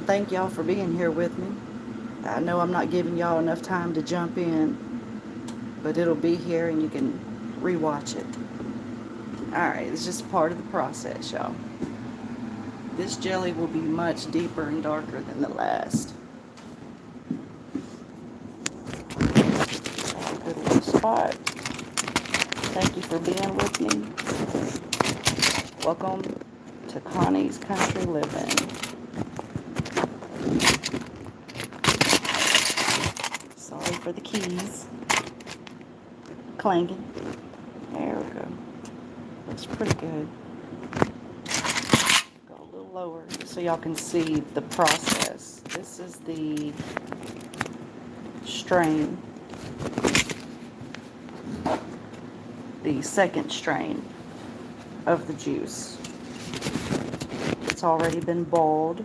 thank y'all for being here with me. I know I'm not giving y'all enough time to jump in, but it'll be here and you can rewatch it. Alright, it's just part of the process, y'all. This jelly will be much deeper and darker than the last. Good little spot. Thank you for being with me. Welcome to Connie's Country Livin'. Sorry for the keys clanging. There we go. Looks pretty good. Go a little lower so y'all can see the process. This is the strain, the second strain of the juice. It's already been boiled.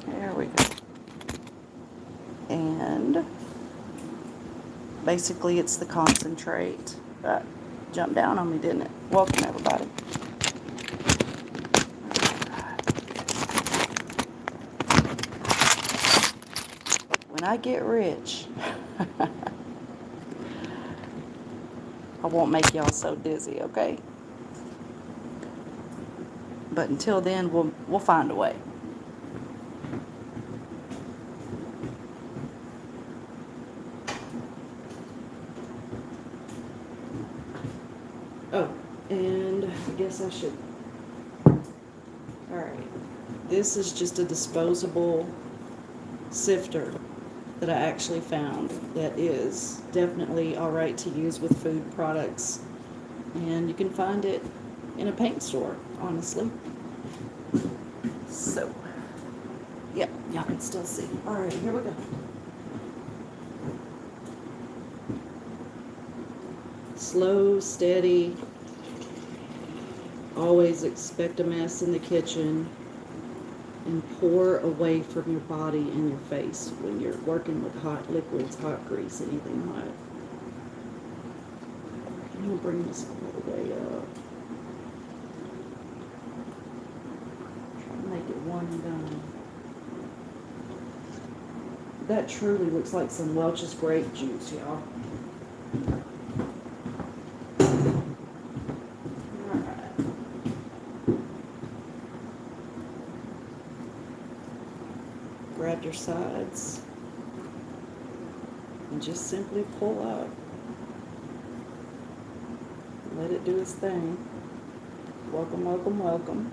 There we go. And basically it's the concentrate. That jumped down on me, didn't it? Welcome, everybody. When I get rich, I won't make y'all so dizzy, okay? But until then, we'll find a way. Oh, and I guess I should. Alright. This is just a disposable sifter that I actually found that is definitely alright to use with food products. And you can find it in a paint store, honestly. So, yep, y'all can still see. Alright, here we go. Slow, steady. Always expect a mess in the kitchen. And pour away from your body and your face when you're working with hot liquids, hot grease, anything hot. I'm going to bring this all the way up. Try to make it one and done. That truly looks like some Welch's grape juice, y'all. Grab your sides and just simply pull up. Let it do its thing. Welcome, welcome, welcome.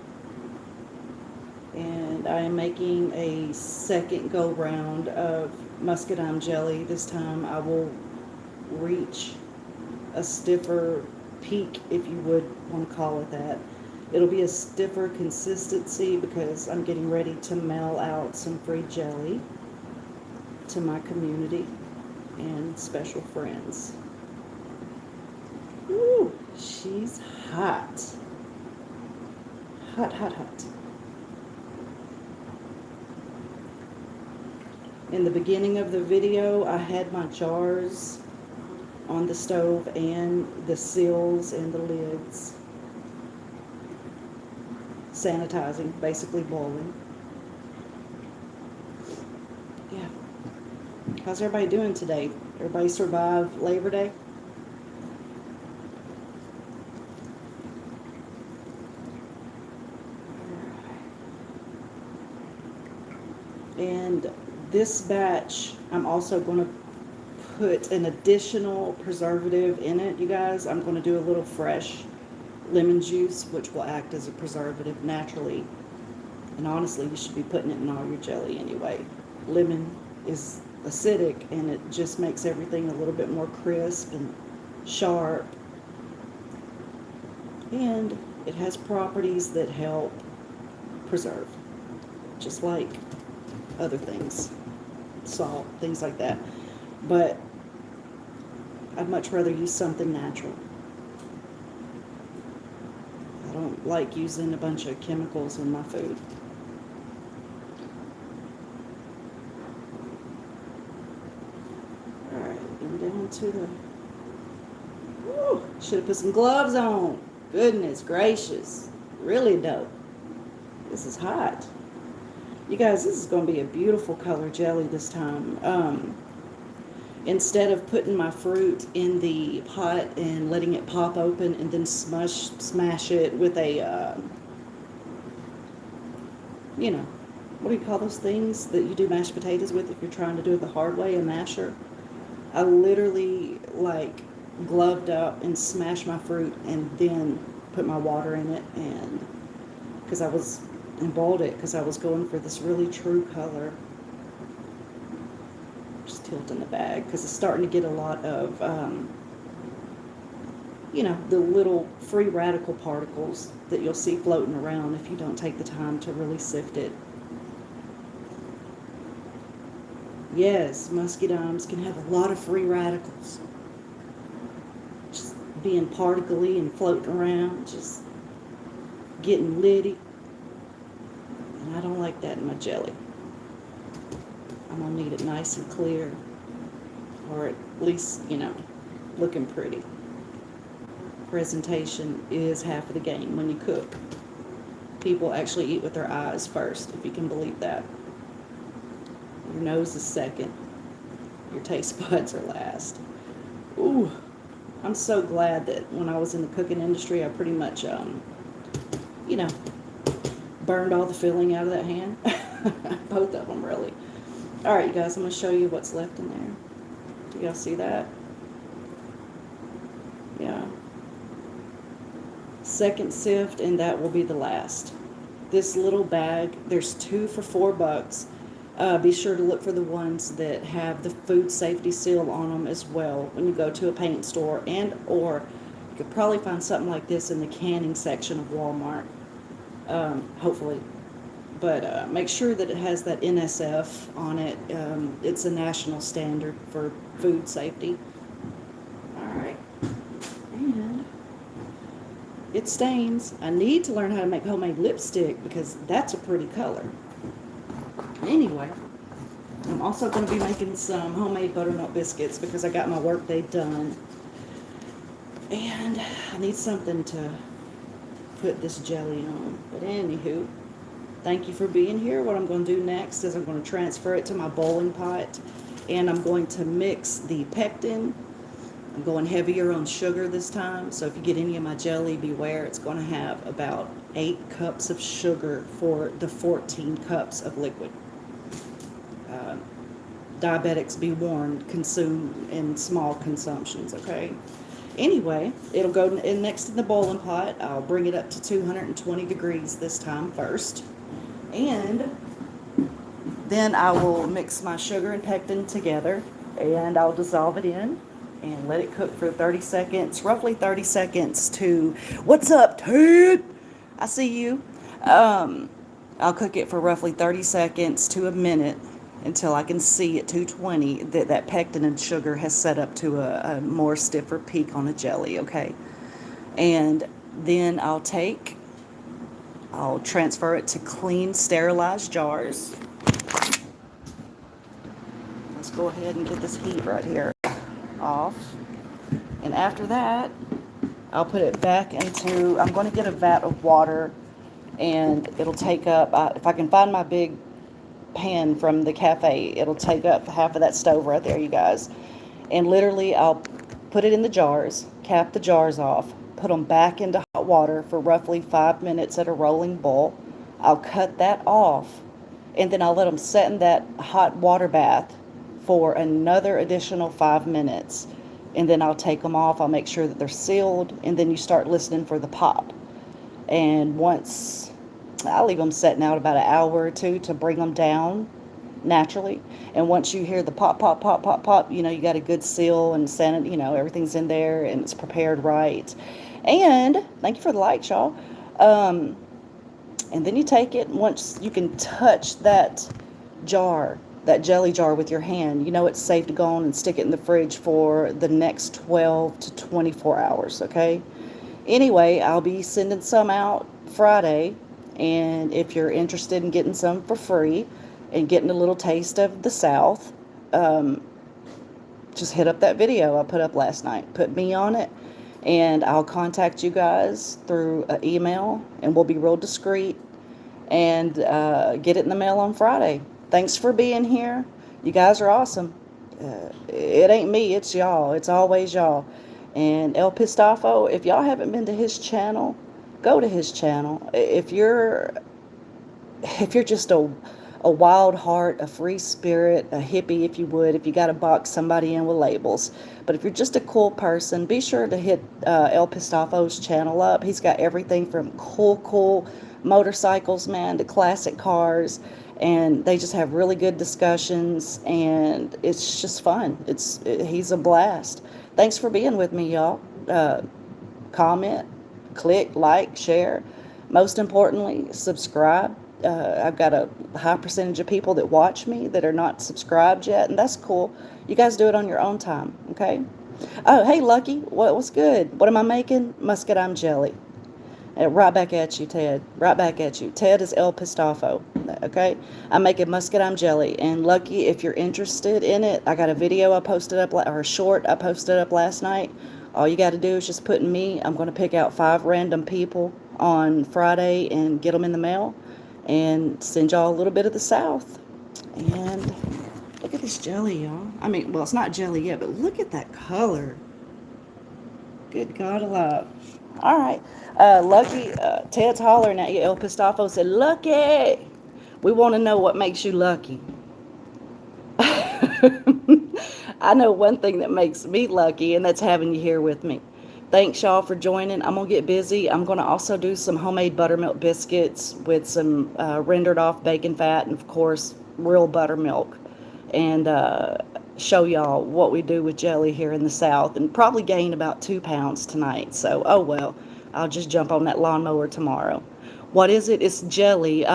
And I am making a second go round of muscadine jelly. This time I will reach a stiffer peak, if you would want to call it that. It'll be a stiffer consistency because I'm getting ready to mail out some free jelly to my community and special friends. Ooh, she's hot. Hot, hot, hot. In the beginning of the video, I had my jars on the stove and the seals and the lids sanitizing, basically boiling. Yeah. How's everybody doing today? Everybody survive Labor Day? And this batch, I'm also going to put an additional preservative in it, you guys. I'm going to do a little fresh lemon juice, which will act as a preservative naturally. And honestly, you should be putting it in all your jelly anyway. Lemon is acidic, and it just makes everything a little bit more crisp and sharp. And it has properties that help preserve, just like other things, salt, things like that. But I'd much rather use something natural. I don't like using a bunch of chemicals in my food. Alright, and down to the... Woo! Should have put some gloves on. Goodness gracious. Really dope. This is hot. You guys, this is going to be a beautiful color jelly this time. Instead of putting my fruit in the pot and letting it pop open and then smash it with a, you know, what do you call those things that you do mashed potatoes with if you're trying to do it the hard way, a masher? I literally, like, gloved up and smashed my fruit and then put my water in it, and boiled it because I was going for this really true color. Just tilting the bag because it's starting to get a lot of, the little free radical particles that you'll see floating around if you don't take the time to really sift it. Yes, muscadines can have a lot of free radicals. Just being particly and floating around, just getting litty. And I don't like that in my jelly. I'm going to need it nice and clear, or at least, looking pretty. Presentation is half of the game when you cook. People actually eat with their eyes first, if you can believe that. Your nose is second. Your taste buds are last. Ooh, I'm so glad that when I was in the cooking industry, I pretty much, burned all the filling out of that hand. Both of them, really. All right, you guys, I'm going to show you what's left in there. Do y'all see that? Yeah. Second sift, and that will be the last. This little bag, there's 2 for $4. Be sure to look for the ones that have the food safety seal on them as well when you go to a paint store, or you could probably find something like this in the canning section of Walmart, hopefully. But make sure that it has that NSF on it. It's a national standard for food safety. All right. And it stains. I need to learn how to make homemade lipstick because that's a pretty color. Anyway, I'm also going to be making some homemade buttermilk biscuits because I got my work day done. And I need something to put this jelly on. But anywho, thank you for being here. What I'm going to do next is I'm going to transfer it to my boiling pot, and I'm going to mix the pectin. I'm going heavier on sugar this time, so if you get any of my jelly, beware. It's going to have about 8 cups of sugar for the 14 cups of liquid. Diabetics, be warned, consume in small consumptions, okay? Anyway, it'll go in next to the boiling pot. I'll bring it up to 220 degrees this time first. And then I will mix my sugar and pectin together, and I'll dissolve it in and let it cook for 30 seconds, roughly 30 seconds to, what's up, Ted? I see you. I'll cook it for roughly 30 seconds to a minute until I can see at 220 that pectin and sugar has set up to a more stiffer peak on a jelly, okay? And then I'll transfer it to clean, sterilized jars. Let's go ahead and get this heat right here off. And after that, I'll put it back into, I'm going to get a vat of water, and it'll take up, if I can find my big pan from the cafe, it'll take up half of that stove right there, you guys. And literally, I'll put it in the jars, cap the jars off, put them back into hot water for roughly 5 minutes at a rolling boil. I'll cut that off, and then I'll let them set in that hot water bath for another additional 5 minutes. And then I'll take them off. I'll make sure that they're sealed, and then you start listening for the pop. And once, I'll leave them setting out about an hour or two to bring them down naturally. And once you hear the pop, pop, pop, pop, pop, you got a good seal and sanity, everything's in there and it's prepared right. And thank you for the likes, y'all. And then you take it, once you can touch that jar, that jelly jar with your hand, it's safe to go on and stick it in the fridge for the next 12 to 24 hours, okay? Anyway, I'll be sending some out Friday, and if you're interested in getting some for free and getting a little taste of the South, just hit up that video I put up last night. Put me on it, and I'll contact you guys through an email, and we'll be real discreet. and get it in the mail on Friday. Thanks for being here. You guys are awesome. It ain't me, it's y'all. It's always y'all. And El Pistafo, if y'all haven't been to his channel, go to his channel. If you're just a wild heart, a free spirit, a hippie, if you would, if you got to box somebody in with labels. But if you're just a cool person, be sure to hit El Pistafo's channel up. He's got everything from cool motorcycles, man, to classic cars. And they just have really good discussions, and it's just fun. He's a blast. Thanks for being with me, y'all. Comment, click, like, share. Most importantly, subscribe. I've got a high percentage of people that watch me that are not subscribed yet, and that's cool. You guys do it on your own time, okay? Oh, hey, Lucky, what's good? What am I making? Muscadine jelly. Right back at you, Ted. Right back at you. Ted is El Pistafo, okay? I'm making muscadine jelly, and Lucky, if you're interested in it, I got a video I posted up, or a short I posted up last night. All you got to do is just put me. I'm going to pick out 5 random people on Friday and get them in the mail and send y'all a little bit of the South. And look at this jelly, y'all. I mean, well, it's not jelly yet, but look at that color. Good God alive. All right. Lucky, Ted's hollering at you. El Pistafo said, Lucky, we want to know what makes you lucky. I know one thing that makes me lucky, and that's having you here with me. Thanks, y'all, for joining. I'm going to get busy. I'm going to also do some homemade buttermilk biscuits with some rendered off bacon fat and, of course, real buttermilk. And show y'all what we do with jelly here in the South, and probably gain about 2 pounds tonight. So, oh well, I'll just jump on that lawnmower tomorrow. What is it? It's jelly.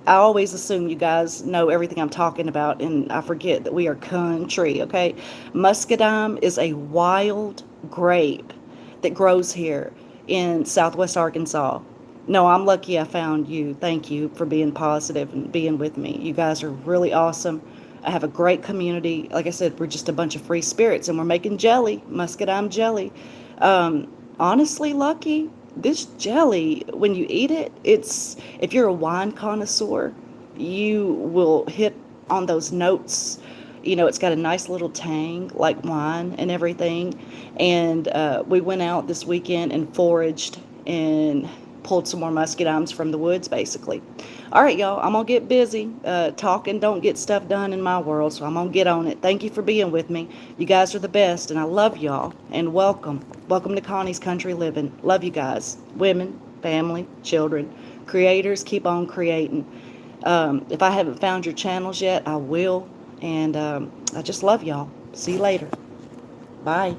I always assume you guys know everything I'm talking about, and I forget that we are country, okay? Muscadine is a wild grape that grows here in southwest Arkansas. No, I'm lucky I found you. Thank you for being positive and being with me. You guys are really awesome. I have a great community. Like I said, we're just a bunch of free spirits, and we're making jelly, muscadine jelly. Honestly, Lucky, this jelly, when you eat it, if you're a wine connoisseur, you will hit on those notes. It's got a nice little tang like wine and everything. And we went out this weekend and foraged and pulled some more muscadines from the woods, basically. All right, y'all, I'm going to get busy. Talking don't get stuff done in my world, so I'm going to get on it. Thank you for being with me. You guys are the best, and I love y'all, and welcome. Welcome to Connie's Country Living. Love you guys. Women, family, children, creators, keep on creating. If I haven't found your channels yet, I will, and I just love y'all. See you later. Bye.